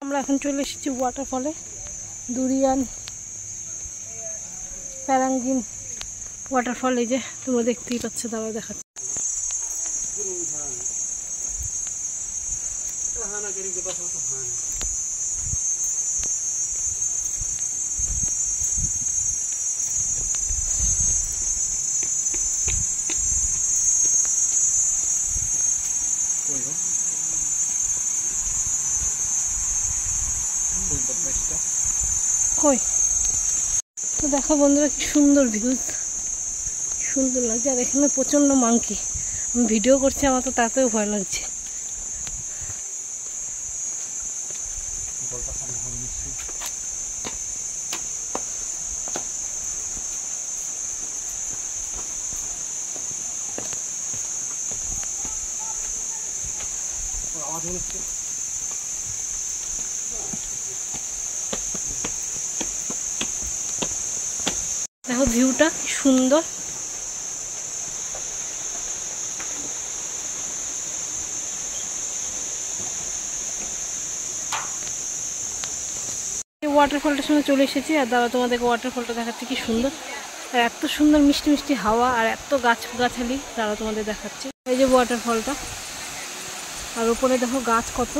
আমরা এখন চলে এসেছি ওয়াটারফলে, দুরিয়ান প্যারাঙ্গিন ওয়াটারফল। এই যে তোমরা দেখতেই পাচ্ছ, দাঁড়াও দেখাচ্ছি। কই তো দেখো বন্ধুরা, কি সুন্দর ভিউজ, সুন্দর লাগছে। আর এখানে প্রচন্ড মাংকি, আমি ভিডিও করছি, আমার তো তাতেও ভয় লাগছে। দেখো ভিউটা কি সুন্দর। ওয়াটারফলটার সঙ্গে চলে এসেছি, আর দাদা তোমাদেরকে ওয়াটারফলটা দেখাচ্ছে, কি সুন্দর। আর এত সুন্দর মিষ্টি মিষ্টি হাওয়া, আর এত গাছগাছালি, দাদা তোমাদের দেখাচ্ছে। এই যে ওয়াটারফলটা, আর উপরে দেখো গাছ কত,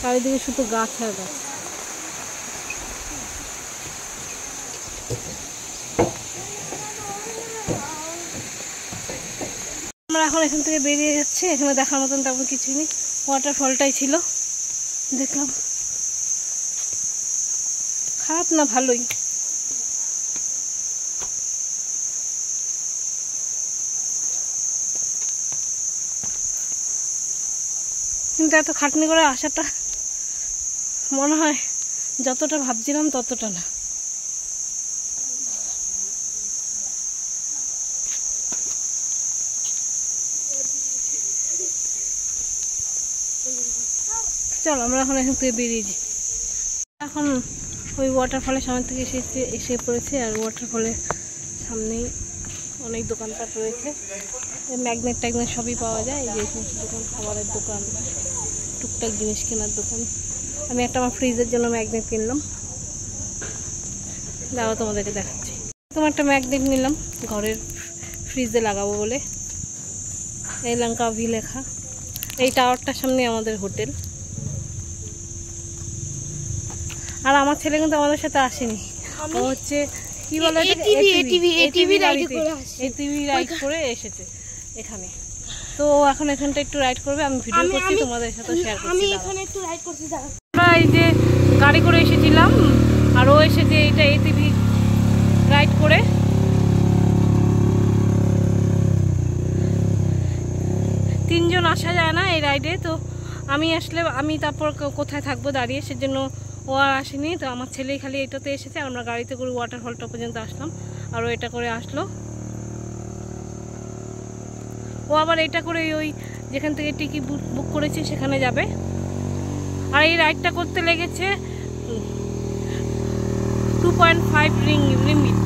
চারিদিকে শুধু গাছ আর গাছ। আমরা এখন এখান থেকে বেরিয়ে যাচ্ছি, এখানে দেখার মতন তেমন কিছুই নেই, ওয়াটারফলটাই ছিল, দেখলাম। খারাপ না, ভালোই। কিন্তু এত খাটনি করে আসাটা মনে হয় যতটা ভাবছিলাম ততটা না। চলো আমরা এখন এখান থেকে বেরিয়েছি। এখন ওই ওয়াটারফলের সামনে থেকে এসে পড়েছে, আর ওয়াটারফলের সামনেই অনেক দোকানপাট রয়েছে, ম্যাগনেট ট্যাগনেট সবই পাওয়া যায়। এই যে সমস্ত দোকান, খাবারের দোকান, টুকটাক জিনিস কেনার দোকান। আমি একটা আমার ফ্রিজের জন্য ম্যাগনেট কিনলাম, দাঁড়াও তোমাদেরকে দেখাচ্ছি। তোমার একটা ম্যাগনেট নিলাম ঘরের ফ্রিজে লাগাবো বলে, এই লঙ্কা ভি লেখা। এই টাওয়ারটার সামনে আমাদের হোটেল। আর আমার ছেলে কিন্তু আমাদের সাথে আসেনি, ও হচ্ছে কি বলে এটিভি রাইড করে এসেছে এখানে। তো এখন এখানটা একটু রাইড করবে, আমি ভিডিও করছি, তোমাদের সাথে শেয়ার করছি। আমরা এই যে গাড়ি করে এসেছিলাম, আর ও এসেছে এইটা এটিভি রাইড করে। তিনজন আসা যায় না এই রাইডে, তো আমি আসলে আমি তারপর কোথায় থাকবো দাঁড়িয়ে, সেজন্য ও আর আসেনি। তো আমার ছেলেই খালি এটাতে এসেছে, আর আমরা গাড়িতে করে ওয়াটারফলটা পর্যন্ত আসলাম, আর ও এটা করে আসলো। ও আবার এটা করে ওই যেখান থেকে টিকিট বুক করেছি সেখানে যাবে। আর এই রাইডটা করতে লেগেছে 2.5 রিঙ্গিত।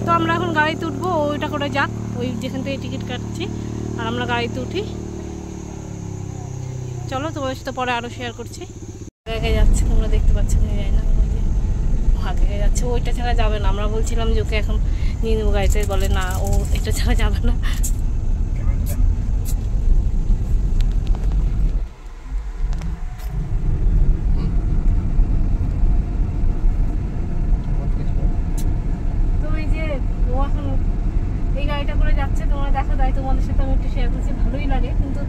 তো আমরা এখন গাড়িতে উঠবো, ওইটা করে যাক, ওই যেখান থেকে টিকিট কাটছি, আর আমরা গাড়িতে উঠি। চলো তোমাদের সাথে পরে আরও শেয়ার করছি। আগে যাচ্ছে, তোমরা দেখতে পাচ্ছ না, যাই না, ওই যে আগে যাচ্ছে, ওইটা ছাড়া যাবে না। আমরা বলছিলাম যে ওকে এখন নিয়ে নেবো গাড়িতে, বলে না, ও এটা ছাড়া যাবে না। এই গাড়িটা করে যাচ্ছে, তোমরা দেখো, তাই তোমাদের সাথে আমি একটু শেয়ার করছি। ভালোই লাগে, কিন্তু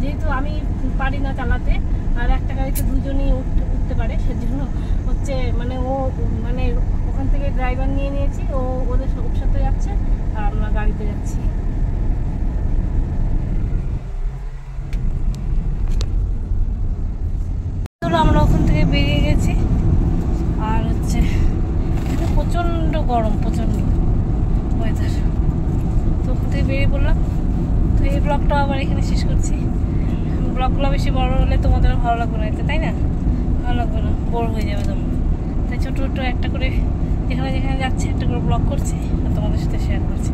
যেহেতু আমি পারি না চালাতে, আর একটা গাড়িতে দুজনই উঠতে পারে, সেজন্য হচ্ছে মানে ও মানে ওখান থেকে ড্রাইভার নিয়ে নিয়েছি, ও ওদের সব সাথে যাচ্ছে, আর আমরা গাড়িতে যাচ্ছি। আমরা ওখান থেকে বেরিয়ে গেছি, আর হচ্ছে প্রচন্ড গরম, প্রচন্ড ওয়েদার। বেরিয়ে পড়লাম। তো এই ব্লগটা আবার এখানে শেষ করছি। ব্লগগুলো বেশি বড় হলে তোমাদের ভালো লাগবে না, এতে তাই না? ভালো লাগবে না, বোর হয়ে যাবে তোমরা। তাই ছোটো ছোটো একটা করে যেখানে যেখানে যাচ্ছে একটা করে ব্লগ করছি আর তোমাদের সাথে শেয়ার করছি।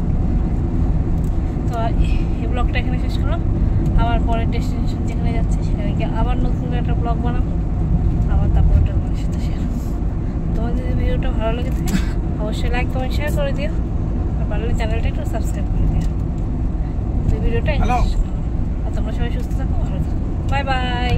তো এই ব্লগটা এখানে শেষ করলাম। আবার পরের ডেস্টিনেশন যেখানে যাচ্ছে সেখানে গিয়ে আবার নতুন করে একটা ব্লগ বানাবো, আবার তারপর ওটা তোমাদের সাথে শেয়ার করবো। তোমাদের যদি ভিডিওটা ভালো লেগে থাকে অবশ্যই লাইক কমেন্ট শেয়ার করে দিও, আর পারলে চ্যানেলটা একটু সাবস্ক্রাইব করে দিও। তো ভিডিওটা আর তোমরা সবাই সুস্থ থাকো, ভালো থাকো, বাই বাই।